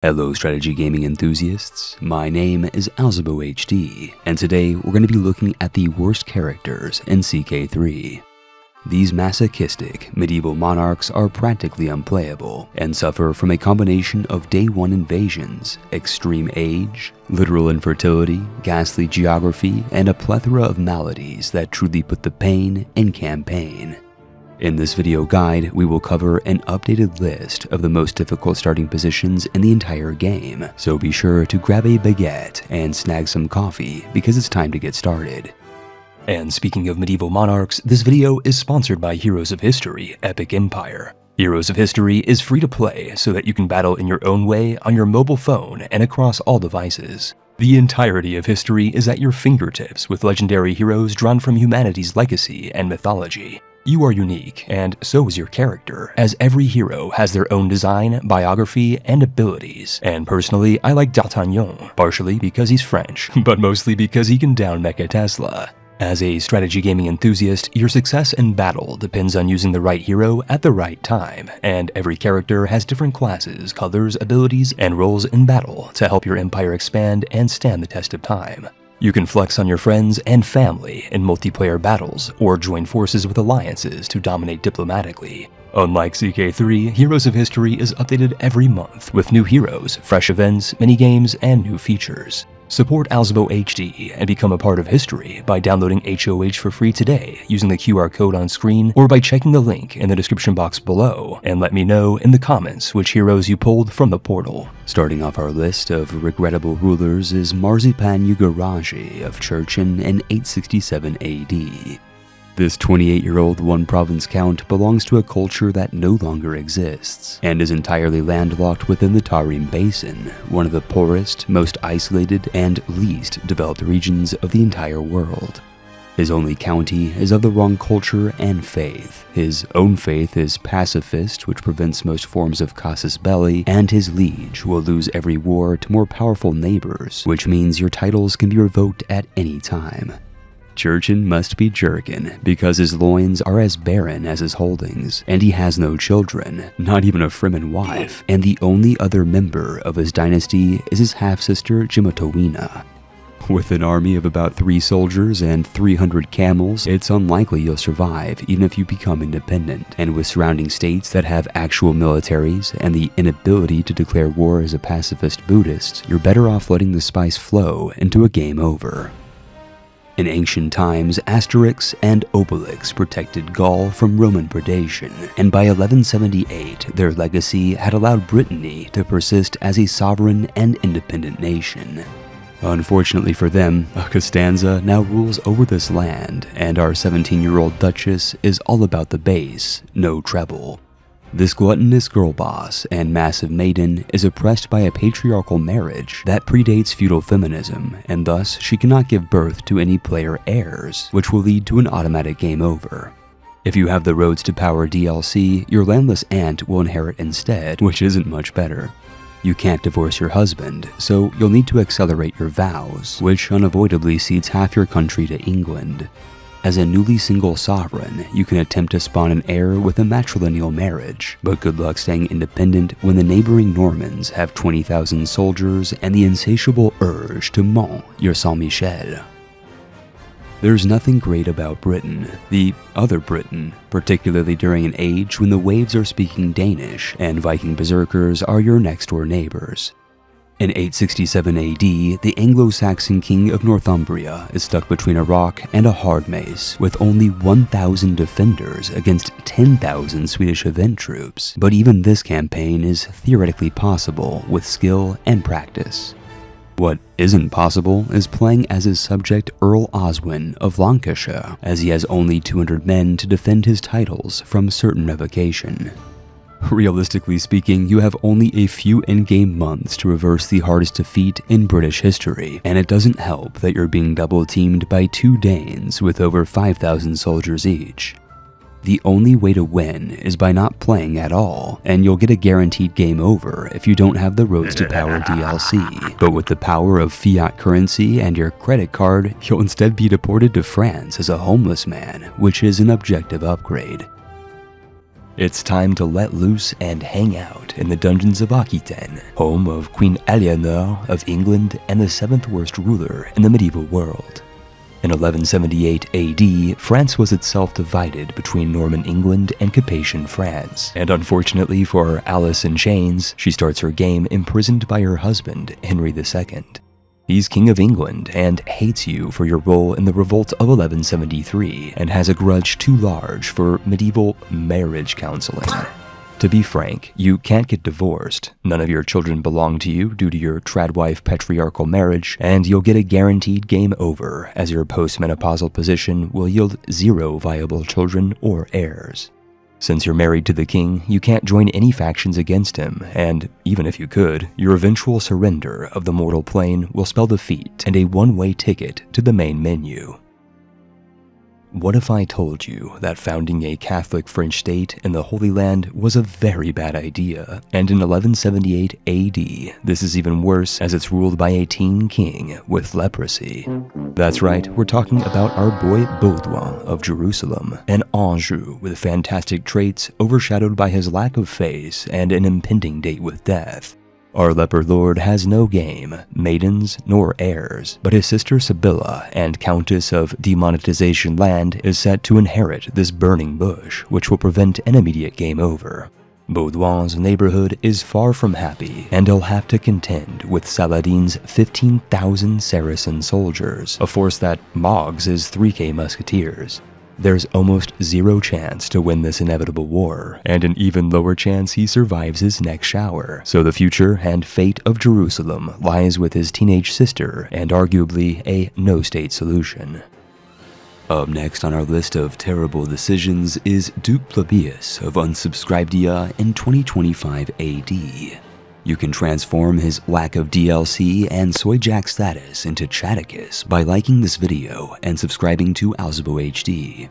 Hello strategy gaming enthusiasts, my name is AlzaboHD, and today we're going to be looking at the worst characters in CK3. These masochistic medieval monarchs are practically unplayable, and suffer from a combination of day one invasions, extreme age, literal infertility, ghastly geography, and a plethora of maladies that truly put the pain in campaign. In this video guide, we will cover an updated list of the most difficult starting positions in the entire game, so be sure to grab a baguette and snag some coffee because it's time to get started. And speaking of medieval monarchs, this video is sponsored by Heroes of History Epic Empire. Heroes of History is free to play so that you can battle in your own way on your mobile phone and across all devices. The entirety of history is at your fingertips with legendary heroes drawn from humanity's legacy and mythology. You are unique, and so is your character, as every hero has their own design, biography, and abilities. And personally, I like D'Artagnan, partially because he's French, but mostly because he can down Mecha Tesla. As a strategy gaming enthusiast, your success in battle depends on using the right hero at the right time, and every character has different classes, colors, abilities, and roles in battle to help your empire expand and stand the test of time. You can flex on your friends and family in multiplayer battles, or join forces with alliances to dominate diplomatically. Unlike CK3, Heroes of History is updated every month with new heroes, fresh events, minigames, and new features. Support AlzaboHD and become a part of history by downloading HOH for free today using the QR code on screen or by checking the link in the description box below, and let me know in the comments which heroes you pulled from the portal. Starting off our list of regrettable rulers is Marzipan Yugaraje of Cherchen in 867 AD. This 28-year-old one-province count belongs to a culture that no longer exists, and is entirely landlocked within the Tarim Basin, one of the poorest, most isolated, and least developed regions of the entire world. His only county is of the wrong culture and faith. His own faith is pacifist, which prevents most forms of casus belli, and his liege will lose every war to more powerful neighbors, which means your titles can be revoked at any time. Cherchen must be jerkin, because his loins are as barren as his holdings, and he has no children, not even a Fremen wife, and the only other member of his dynasty is his half-sister Jimotowina. With an army of about 3 soldiers and 300 camels, it's unlikely you'll survive even if you become independent, and with surrounding states that have actual militaries and the inability to declare war as a pacifist Buddhist, you're better off letting the spice flow into a game over. In ancient times, Asterix and Obelix protected Gaul from Roman predation, and by 1178, their legacy had allowed Brittany to persist as a sovereign and independent nation. Unfortunately for them, Konstanza now rules over this land, and our 17-year-old Duchess is all about the bass, no treble. This gluttonous girl boss and massive maiden is oppressed by a patriarchal marriage that predates feudal feminism, and thus she cannot give birth to any player heirs, which will lead to an automatic game over. If you have the Roads to Power DLC, your landless aunt will inherit instead, which isn't much better. You can't divorce your husband, so you'll need to accelerate your vows, which unavoidably ceds half your country to England. As a newly single sovereign, you can attempt to spawn an heir with a matrilineal marriage, but good luck staying independent when the neighboring Normans have 20,000 soldiers and the insatiable urge to mont your Saint-Michel. There's nothing great about Britain, the other Britain, particularly during an age when the waves are speaking Danish and Viking berserkers are your next-door neighbors. In 867 AD, the Anglo-Saxon king of Northumbria is stuck between a rock and a hard mace, with only 1,000 defenders against 10,000 Swedish event troops. But even this campaign is theoretically possible with skill and practice. What isn't possible is playing as his subject Earl Oswine of Lancashire, as he has only 200 men to defend his titles from certain revocation. Realistically speaking, you have only a few in-game months to reverse the hardest defeat in British history, and it doesn't help that you're being double-teamed by 2 Danes with over 5,000 soldiers each. The only way to win is by not playing at all, and you'll get a guaranteed game over if you don't have the Roads to Power DLC. But with the power of fiat currency and your credit card, you'll instead be deported to France as a homeless man, which is an objective upgrade. It's time to let loose and hang out in the dungeons of Aquitaine, home of Queen Alienor of England and the 7th worst ruler in the medieval world. In 1178 AD, France was itself divided between Norman England and Capetian France, and unfortunately for Alice in Chains, she starts her game imprisoned by her husband, Henry II. He's King of England and hates you for your role in the revolt of 1173 and has a grudge too large for medieval marriage counseling. To be frank, you can't get divorced, none of your children belong to you due to your tradwife patriarchal marriage, and you'll get a guaranteed game over as your postmenopausal position will yield 0 viable children or heirs. Since you're married to the king, you can't join any factions against him, and even if you could, your eventual surrender of the mortal plane will spell defeat and a one-way ticket to the main menu. What if I told you that founding a Catholic French state in the Holy Land was a very bad idea, and in 1178 AD, this is even worse as it's ruled by a teen king with leprosy? That's right, we're talking about our boy Baudoin of Jerusalem, an Anjou with fantastic traits overshadowed by his lack of face and an impending date with death. Our leper lord has no game, maidens, nor heirs, but his sister Sibylla and Countess of Demonetization Land is set to inherit this burning bush, which will prevent an immediate game over. Baudoin's neighborhood is far from happy, and he'll have to contend with Saladin's 15,000 Saracen soldiers, a force that mogs his 3K musketeers. There's almost 0 chance to win this inevitable war, and an even lower chance he survives his next shower, so the future and fate of Jerusalem lies with his teenage sister and arguably a no-state solution. Up next on our list of terrible decisions is Duke Plebius of Unsubscribedia in 2025 AD. You can transform his lack of DLC and Soyjack status into Chaticus by liking this video and subscribing to AlzaboHD.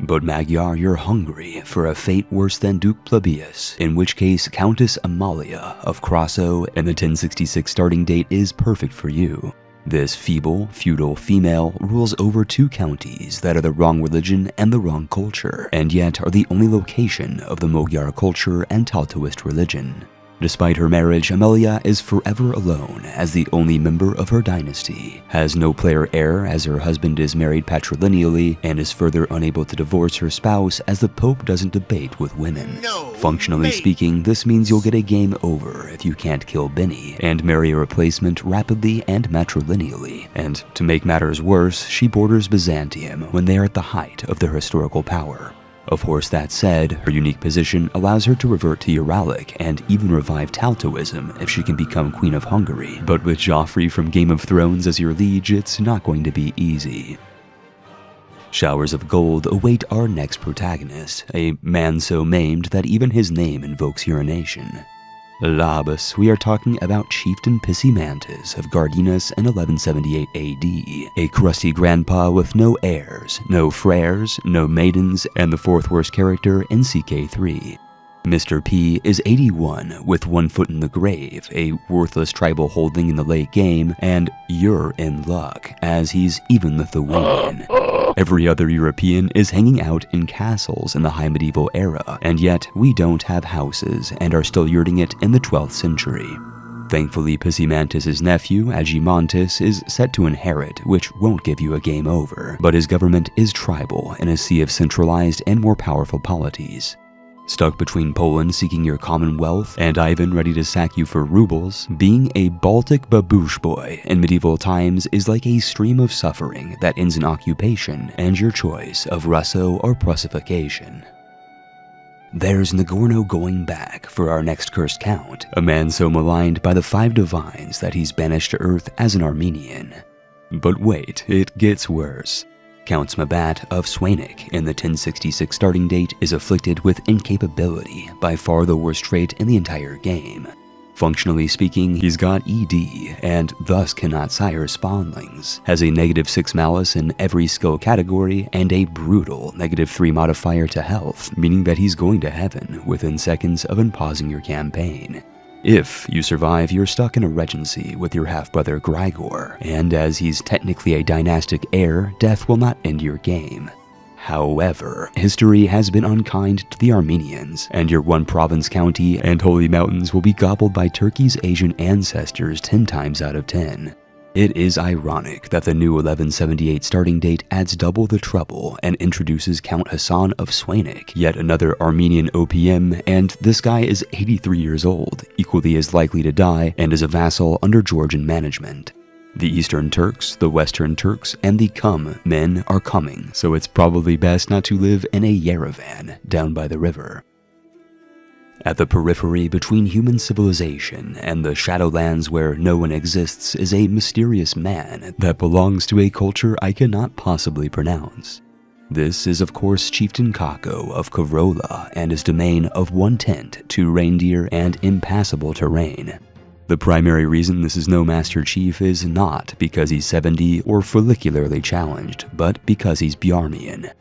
But Magyar, you're hungry for a fate worse than Duke Plebius, in which case Countess Amalia of Krasso and the 1066 starting date is perfect for you. This feeble, feudal female rules over 2 counties that are the wrong religion and the wrong culture, and yet are the only location of the Magyar culture and Taoist religion. Despite her marriage, Amalia is forever alone as the only member of her dynasty, has no player heir as her husband is married patrilineally, and is further unable to divorce her spouse as the Pope doesn't debate with women. Functionally speaking, this means you'll get a game over if you can't kill Benny, and marry a replacement rapidly and matrilineally. And to make matters worse, she borders Byzantium when they are at the height of their historical power. Of course, that said, her unique position allows her to revert to Uralic and even revive Taoism if she can become Queen of Hungary, but with Joffrey from Game of Thrones as your liege, it's not going to be easy. Showers of gold await our next protagonist, a man so maimed that even his name invokes urination. Labus, we are talking about Chieftain Pisimantas of Gardinas in 1178 AD, a crusty grandpa with no heirs, no frères, no maidens, and the 4th worst character in CK3. Mr. P is 81 with 1 foot in the grave, a worthless tribal holding in the late game, and you're in luck, as he's even Lithuanian. Every other European is hanging out in castles in the High Medieval era, and yet we don't have houses and are still yurting it in the 12th century. Thankfully, Pisimantas' nephew, Agimantus, is set to inherit, which won't give you a game over, but his government is tribal in a sea of centralized and more powerful polities. Stuck between Poland seeking your commonwealth and Ivan ready to sack you for rubles, being a Baltic babouche boy in medieval times is like a stream of suffering that ends in occupation and your choice of Russo or Prussification. There's Nagorno going back for our next cursed count, a man so maligned by the 5 divines that he's banished to Earth as an Armenian. But wait, it gets worse. Count Smbat of Suenik in the 1066 starting date is afflicted with incapability, by far the worst trait in the entire game. Functionally speaking, he's got ED, and thus cannot sire spawnlings, has a -6 malice in every skill category, and a brutal -3 modifier to health, meaning that he's going to heaven within seconds of unpausing your campaign. If you survive, you're stuck in a regency with your half-brother Grigor, and as he's technically a dynastic heir, death will not end your game. However, history has been unkind to the Armenians, and your one province county and holy mountains will be gobbled by Turkey's Asian ancestors 10 times out of 10. It is ironic that the new 1178 starting date adds double the trouble and introduces Count Hassan of Suenik, yet another Armenian OPM, and this guy is 83 years old, equally as likely to die, and is a vassal under Georgian management. The Eastern Turks, the Western Turks, and the men are coming, so it's probably best not to live in a Yerevan down by the river. At the periphery between human civilization and the Shadowlands where no one exists is a mysterious man that belongs to a culture I cannot possibly pronounce. This is of course Chieftain Kako of Kevrola and his domain of 1 tent, 2 reindeer, and impassable terrain. The primary reason this is no Master Chief is not because he's 70 or follicularly challenged, but because he's Bjarmian.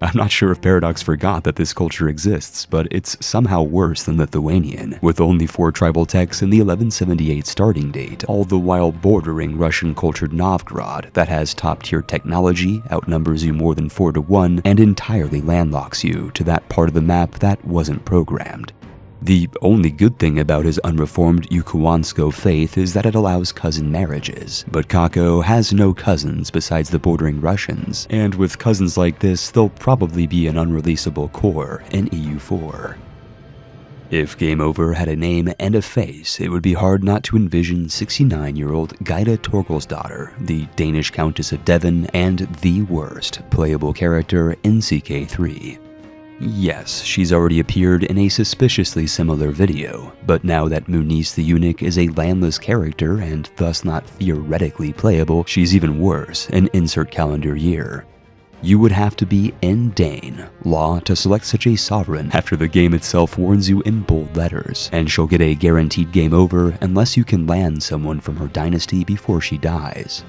I'm not sure if Paradox forgot that this culture exists, but it's somehow worse than Lithuanian, with only 4 tribal techs in the 1178 starting date, all the while bordering Russian-cultured Novgorod that has top-tier technology, outnumbers you more than 4 to 1, and entirely landlocks you to that part of the map that wasn't programmed. The only good thing about his unreformed Yukuwansko faith is that it allows cousin marriages, but Kako has no cousins besides the bordering Russians, and with cousins like this, they'll probably be an unreleasable core in EU4. If Game Over had a name and a face, it would be hard not to envision 69-year-old Gyda Torgilsdatter, the Danish Countess of Devon, and the worst playable character in CK3. Yes, she's already appeared in a suspiciously similar video, but now that Muniz the Eunuch is a landless character and thus not theoretically playable, she's even worse, and insert calendar year. You would have to be in Dane law to select such a sovereign after the game itself warns you in bold letters, and she'll get a guaranteed game over unless you can land someone from her dynasty before she dies.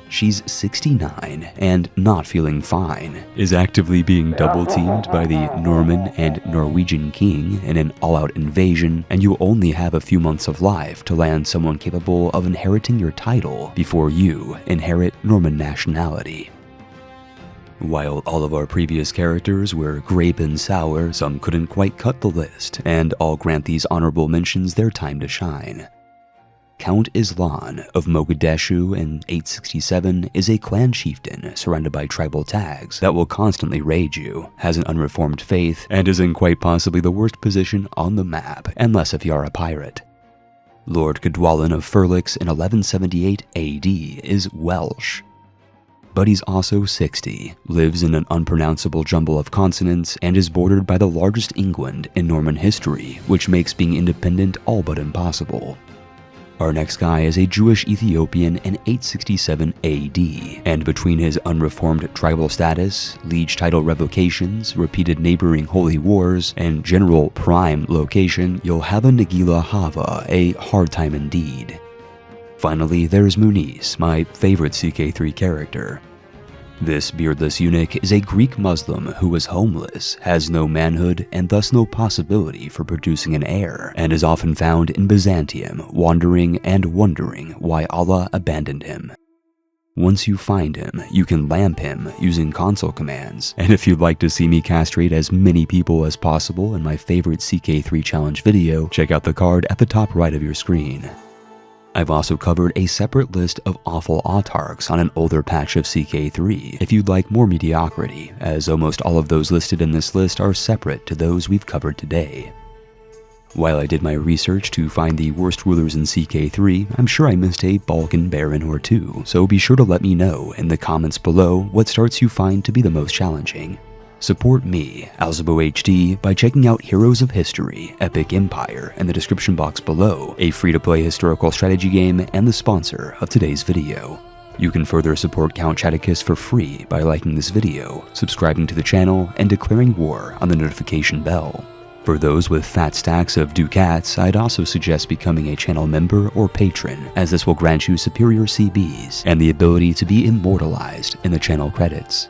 She's 69 and not feeling fine, is actively being double-teamed by the Norman and Norwegian king in an all-out invasion, and you only have a few months of life to land someone capable of inheriting your title before you inherit Norman nationality. While all of our previous characters were grape and sour, some couldn't quite cut the list, and I'll grant these honorable mentions their time to shine. Count Islan of Mogadeshu in 867 is a clan chieftain surrounded by tribal tags that will constantly raid you, has an unreformed faith, and is in quite possibly the worst position on the map, unless if you're a pirate. Lord Cadwallon of Furlix in 1178 AD is Welsh, but he's also 60, lives in an unpronounceable jumble of consonants, and is bordered by the largest England in Norman history, which makes being independent all but impossible. Our next guy is a Jewish Ethiopian in 867 AD, and between his unreformed tribal status, liege title revocations, repeated neighboring holy wars, and general prime location, you'll have a Nagila Hava, a hard time indeed. Finally, there's Muniz, my favorite CK3 character. This beardless eunuch is a Greek Muslim who was homeless, has no manhood, and thus no possibility for producing an heir, and is often found in Byzantium, wandering and wondering why Allah abandoned him. Once you find him, you can lamp him using console commands, and if you'd like to see me castrate as many people as possible in my favorite CK3 challenge video, check out the card at the top right of your screen. I've also covered a separate list of awful autarchs on an older patch of CK3 if you'd like more mediocrity, as almost all of those listed in this list are separate to those we've covered today. While I did my research to find the worst rulers in CK3, I'm sure I missed a Balkan Baron or two, so be sure to let me know in the comments below what starts you find to be the most challenging. Support me, AlzaboHD, by checking out Heroes of History, Epic Empire in the description box below, a free-to-play historical strategy game and the sponsor of today's video. You can further support Count Chaticus for free by liking this video, subscribing to the channel, and declaring war on the notification bell. For those with fat stacks of ducats, I'd also suggest becoming a channel member or patron, as this will grant you superior CBs and the ability to be immortalized in the channel credits.